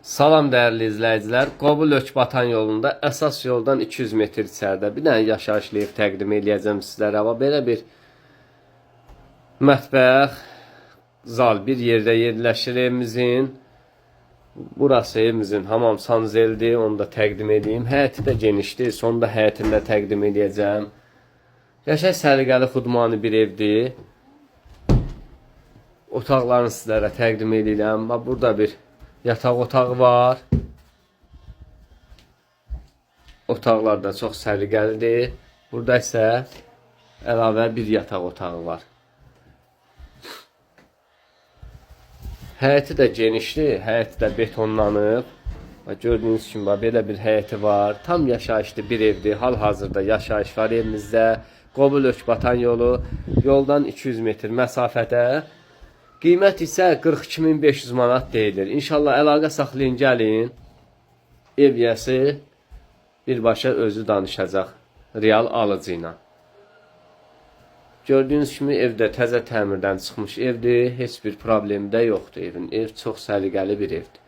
Salam dəyərli izləyicilər. Qobul Ökbatan yolunda əsas yoldan 200 metr içəridə bir dənə yaşayışlı ev təqdim edəcəm sizlərə. Belə bir mətbəx, zal bir yerdə yerləşir evimizin. Burası evimizin hamam sanzeldir, onu da təqdim edeyim. Həyəti də genişdir, sonunda həyətini də təqdim edəcəm. Qəşəng səliqəli xudmani bir evdir. Otaqlarını sizlərə təqdim edirəm. Burada bir yataq otağı var. Otaqlar da çox səliqəlidir. Burada isə əlavə bir yataq otağı var. Həyəti də genişdir. Həyəti də betonlanıb. Gördüyünüz kimi belə bir həyəti var. Tam yaşayışlı bir evdir. Hal-hazırda yaşayış var evimizdə. Qobul Ökbatan yolu. Yoldan 200 metr məsafədə. Qiymət isə 42.500 manat deyilir. İnşallah əlaqə saxlayın, gəlin. Ev yəsi birbaşa özü danışacaq real alıcı ilə. Gördüyünüz kimi evdə təzə təmirdən çıxmış evdir. Heç bir problemi də yoxdur evin. Ev çox səliqəli bir evdir.